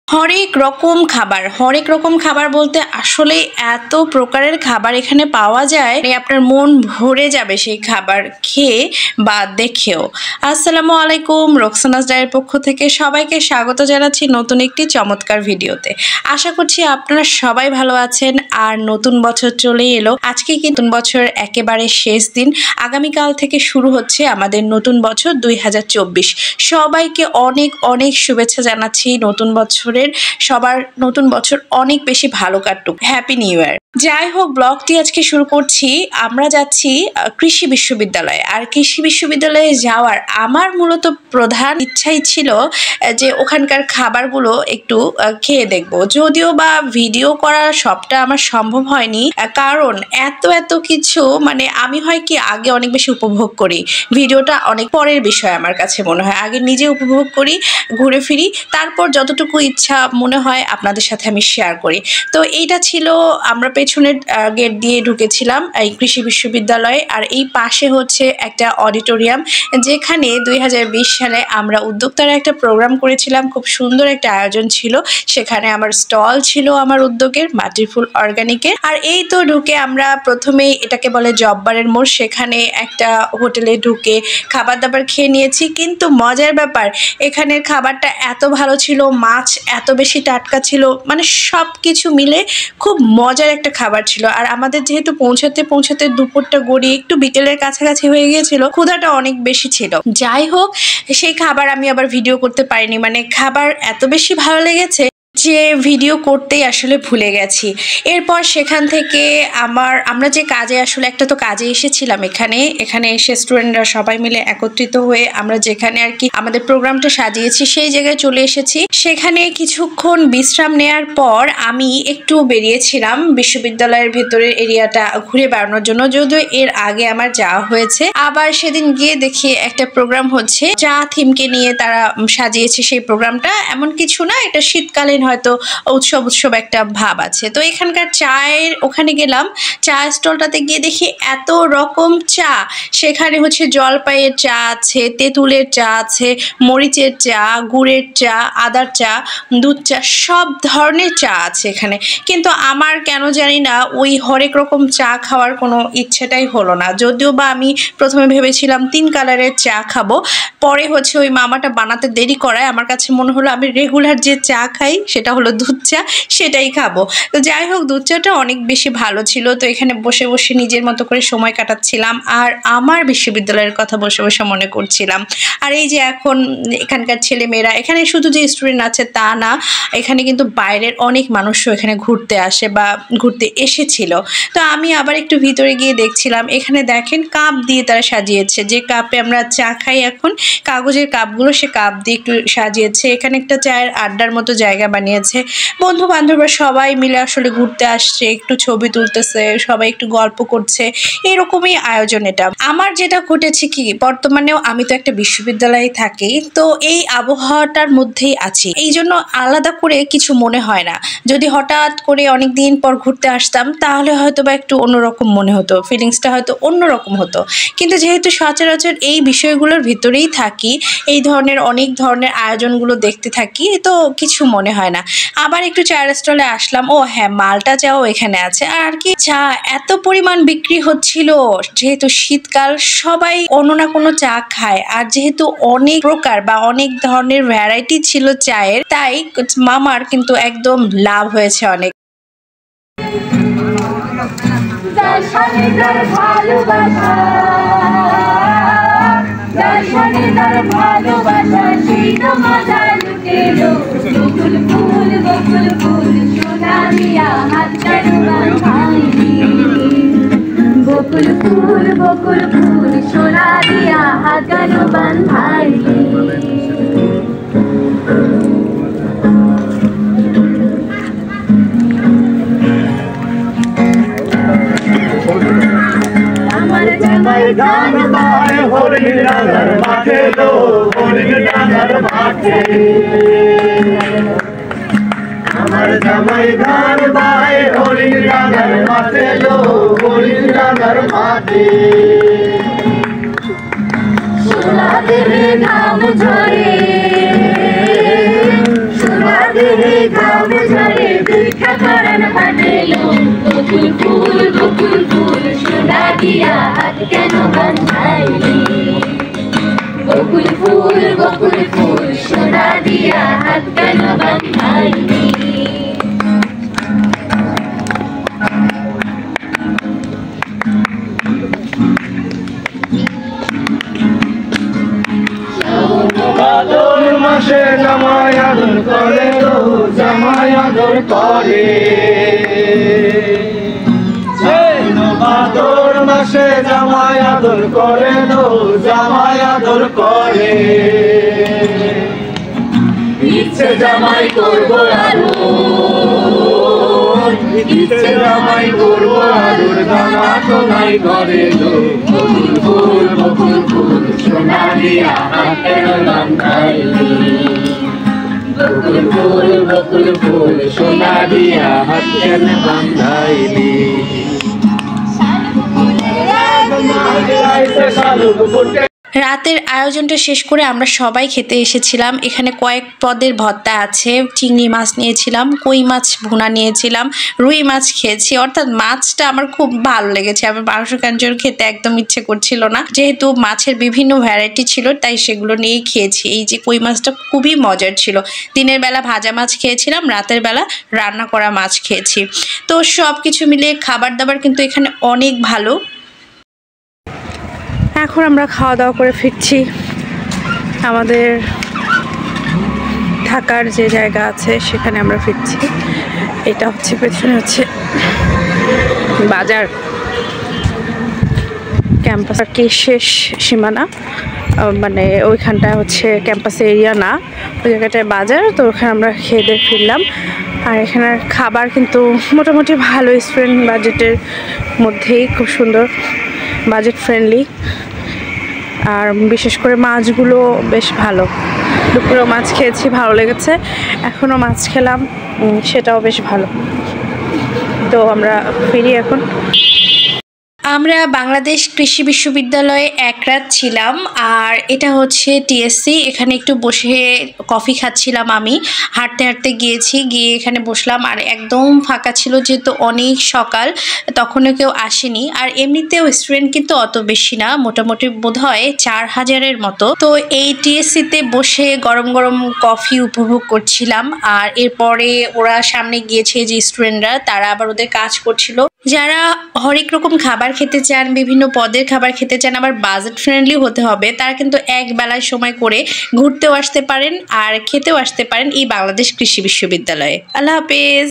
হরেক রকম খাবার বলতে আসলে এত প্রকারের খাবার এখানে পাওয়া যায়, আপনার মন ভরে যাবে সেই খাবার খেয়ে বা দেখেও। আসসালামু আলাইকুম, রোকসানাস ডায়ের পক্ষ থেকে সবাইকে স্বাগত জানাচ্ছি নতুন একটি চমৎকার ভিডিওতে। আশা করছি আপনারা সবাই ভালো আছেন। আর নতুন বছর চলেই এলো, আজকে কিন্তু নতুন বছরের একেবারে শেষ দিন। আগামীকাল থেকে শুরু হচ্ছে আমাদের নতুন বছর 2024। সবাইকে অনেক অনেক শুভেচ্ছা জানাচ্ছি নতুন বছর। সবার নতুন বছর অনেক বেশি ভালো কাটুক। Happy new year. যাই হোক, ব্লগটি আজকে শুরু করছি। আমরা যাচ্ছি কৃষি বিশ্ববিদ্যালয়ে। আর কৃষি বিশ্ববিদ্যালয়ে যাওয়ার আমার মূলত প্রধান ইচ্ছাই ছিল যে ওখানকার খাবারগুলো একটু খেয়ে দেখবো। যদিও বা ভিডিও করা সবটা আমার সম্ভব হয়নি, কারণ এত কিছু আমি হয় কি আগে অনেক বেশি উপভোগ করি, ভিডিওটা অনেক পরের বিষয় আমার কাছে মনে হয়। আগে নিজে উপভোগ করি, ঘুরে ফিরি, তারপর যতটুকু ইচ্ছা মনে হয় আপনাদের সাথে আমি শেয়ার করি। তো এইটা ছিল, আমরা পেছনের গেট দিয়ে ঢুকেছিলাম এই কৃষি বিশ্ববিদ্যালয়ে। আর এই পাশে হচ্ছে একটা অডিটোরিয়াম, যেখানে 2020 সালে আমরা উদ্যোক্তারা একটা প্রোগ্রাম করেছিলাম। খুব সুন্দর একটা আয়োজন ছিল। সেখানে আমার স্টল ছিল আমার উদ্যোগের, মাটির ফুল অর্গানিকের। আর এই তো ঢুকে আমরা প্রথমেই, এটাকে বলে জব্বারের মোড়, সেখানে একটা হোটেলে ঢুকে খাবার দাবার খেয়ে নিয়েছি। কিন্তু মজার ব্যাপার, এখানের খাবারটা এত ভালো ছিল, মাছ এত বেশি টাটকা ছিল, সব কিছু মিলে খুব মজার একটা খাবার ছিল। আর আমাদের যেহেতু পৌঁছাতে দুপুরটা গড়িয়ে একটু বিকেলের কাছাকাছি হয়ে গিয়েছিল, ক্ষুধাটা অনেক বেশি ছিল। যাই হোক, সেই খাবার আমি আবার ভিডিও করতে পারিনি। খাবার এত বেশি ভালো লেগেছে যে ভিডিও করতেই আসলে ভুলে গেছি। এরপর সেখান থেকে আমরা যে কাজে, আসলে একটা তো কাজে এসেছিলাম এখানে এসে স্টুডেন্টরা সবাই মিলে একত্রিত হয়ে আমরা যেখানে আর কি আমাদের প্রোগ্রামটা সাজিয়েছি সেই জায়গায় চলে এসেছি। সেখানে কিছুক্ষণ বিশ্রাম নেয়ার পর আমি একটু বেরিয়েছিলাম বিশ্ববিদ্যালয়ের ভেতরের এরিয়াটা ঘুরে বেড়ানোর জন্য। যদিও এর আগে আমার যাওয়া হয়েছে। আবার সেদিন গিয়ে দেখি একটা প্রোগ্রাম হচ্ছে, চা থিমকে নিয়ে তারা সাজিয়েছে সেই প্রোগ্রামটা। এমন কিছু না, এটা শীতকালীন হয়তো উৎসব একটা ভাব আছে। তো এখানকার চায়ের ওখানে গেলাম, চা স্টলটাতে গিয়ে দেখি এত রকম চা। সেখানে হচ্ছে জলপাইয়ের চা আছে, তেঁতুলের চা আছে, মরিচের চা, গুড়ের চা, আদার চা, দুধ চা, সব ধরনের চা আছে এখানে। কিন্তু আমার কেন জানি না ওই হরেক রকম চা খাওয়ার কোনো ইচ্ছেটাই হলো না। যদিও বা আমি প্রথমে ভেবেছিলাম 3 কালারের চা খাবো, পরে হচ্ছে ওই মামাটা বানাতে দেরি করায় আমার কাছে মনে হলো আমি রেগুলার যে চা খাই সেটা হলো দুধ চা, সেটাই খাবো। তো যাই হোক, দুধ চাটা অনেক বেশি ভালো ছিল। তো এখানে বসে বসে নিজের মতো করে সময় কাটাচ্ছিলাম আর আমার বিশ্ববিদ্যালয়ের কথা বসে বসে মনে করছিলাম। আর এই যে এখন এখানকার ছেলেমেয়েরা, এখানে শুধু যে স্টুডেন্ট আছে তা না, এখানে কিন্তু বাইরের অনেক মানুষও এখানে ঘুরতে আসে বা ঘুরতে এসেছিল। তো আমি আবার একটু ভিতরে গিয়ে দেখছিলাম, এখানে দেখেন কাপ দিয়ে তারা সাজিয়েছে। যে কাপে আমরা চা খাই এখন, কাগজের কাপগুলো, সে কাপ দিয়ে একটু সাজিয়েছে। এখানে একটা চায়ের আড্ডার মতো জায়গা বানিয়েছে। বন্ধু বান্ধবরা সবাই মিলে আসলে ঘুরতে আসছে, একটু ছবি তুলতেছে, সবাই একটু গল্প করছে, এরকমই আয়োজন। এটা আমার যেটা ঘটেছে কি, বর্তমানেও আমি তো একটা বিশ্ববিদ্যালয়ে থাকি, তো এই আবহাওয়াটার মধ্যেই আছি, এই জন্য আলাদা করে কিছু মনে হয় না। যদি হঠাৎ করে অনেকদিন পর ঘুরতে আসতাম তাহলে হয়তো বা একটু অন্যরকম মনে হতো, ফিলিংসটা হয়তো অন্যরকম হতো। কিন্তু যেহেতু সচরাচর এই বিষয়গুলোর ভিতরেই থাকি, এই ধরনের অনেক ধরনের আয়োজনগুলো দেখতে থাকি, তো কিছু মনে হয় না। আবার একটু চায়ের স্টলে আসলাম, ও হ্যাঁ, মালটা চাও এখানে আছে। আর কি, চা এত পরিমাণ বিক্রি হচ্ছিল, যেহেতু শীতকাল সবাই অন্য না কোনো চা খায়, আর যেহেতু অনেক প্রকার বা অনেক ধরনের ভ্যারাইটি ছিল চায়ের, তাই মামার কিন্তু একদম লাভ হয়েছে অনেক। বকুল ফুল সোনা দিয়া হাত কেন বাঁধাইলি। আমার জামাই গান গায় হরিণ ডাঙ্গার মাঠে লো, হরিণ ডাঙ্গার মাঠে। আমার জামাই গান গায় হরিণ ডাঙ্গার মাঠে লো, হরিণ ডাঙ্গার মাঠে। সোনা দেবে ঘাম ঝরে, সোনা দেহে ঘাম ঝরে দেখা পরাণ ফাটেলো বকুল ফুল সোনা দিয়া হাত কেন বাঁধাইলি বকুল ফুল সোনা দিয়া হাত কেন বাঁধাইলি ভাদর মাসে জামাই আদর করে লো জামাই আদর করে ভাদর মাসে জামাই আদর করে লো জামাই আদর করে ইচ্ছে জামাই করবো আদর ইচ্ছে জামাই করবো আদর দানা তো নাই করে লো বকুল ফুল সোনা দিয়া হাতের বাঁধাইলি বকুল ফুল সোনা দিয়া হাতের বাঁধাইলি রাতের আয়োজনটা শেষ করে আমরা সবাই খেতে এসেছিলাম। এখানে কয়েক পদের ভর্তা আছে, চিংড়ি মাছ নিয়েছিলাম, কই মাছ ভুনা নিয়েছিলাম, রুই মাছ খেয়েছি। অর্থাৎ মাছটা আমার খুব ভালো লেগেছে। আমার মাংস কাঞ্চর খেতে একদম ইচ্ছে করছিল না, যেহেতু মাছের বিভিন্ন ভ্যারাইটি ছিল তাই সেগুলো নিয়েই খেয়েছি। এই যে কই মাছটা খুবই মজার ছিল। দিনের বেলা ভাজা মাছ খেয়েছিলাম, রাতের বেলা রান্না করা মাছ খেয়েছি। তো সব কিছু মিলিয়ে খাবার দাবার কিন্তু এখানে অনেক ভালো। এখন আমরা খাওয়া দাওয়া করে ফিরছি আমাদের থাকার যে জায়গা আছে সেখানে আমরা ফিরছি। এটা হচ্ছে পেছনে হচ্ছে বাজার, ক্যাম্পাস আর কি শেষ সীমানা, মানে ওইখানটায় হচ্ছে ক্যাম্পাস এরিয়া না, ওই জায়গাটায় বাজার। তো ওখানে আমরা খেয়ে দিয়ে ফিরলাম। আর এখানের খাবার কিন্তু মোটামুটি ভালো, স্টুডেন্ট বাজেটের মধ্যেই, খুব সুন্দর, বাজেট ফ্রেন্ডলি। আর বিশেষ করে মাছগুলো বেশ ভালো। দুপুরেও মাছ খেয়েছি, ভালো লেগেছে। এখনও মাছ খেলাম, সেটাও বেশ ভালো। তো আমরা ফিরি এখন। আমরা বাংলাদেশ কৃষি বিশ্ববিদ্যালয়ে এক রাত ছিলাম। আর এটা হচ্ছে টিএসসি। এখানে একটু বসে কফি খাচ্ছিলাম। আমি হাঁটতে হাঁটতে গিয়েছি, গিয়ে এখানে বসলাম। আর একদম ফাঁকা ছিল, যেহেতু অনেক সকাল, তখনও কেউ আসেনি। আর এমনিতেও স্টুডেন্ট কিন্তু অত বেশি না, মোটামুটি বোধহয় 4000-এর মতো। তো এই টিএসসিতে বসে গরম গরম কফি উপভোগ করছিলাম। আর এরপরে ওরা সামনে গিয়েছে, যে স্টুডেন্টরা, তারা আবার ওদের কাজ করছিল। যারা হরেক রকম খাবার খেতে চান, বিভিন্ন পদের খাবার খেতে চান, আবার বাজেট ফ্রেন্ডলি হতে হবে, তারা কিন্তু এক বেলায় সময় করে ঘুরতেও আসতে পারেন আর খেতেও আসতে পারেন এই বাংলাদেশ কৃষি বিশ্ববিদ্যালয়ে। আল্লাহ হাফেজ।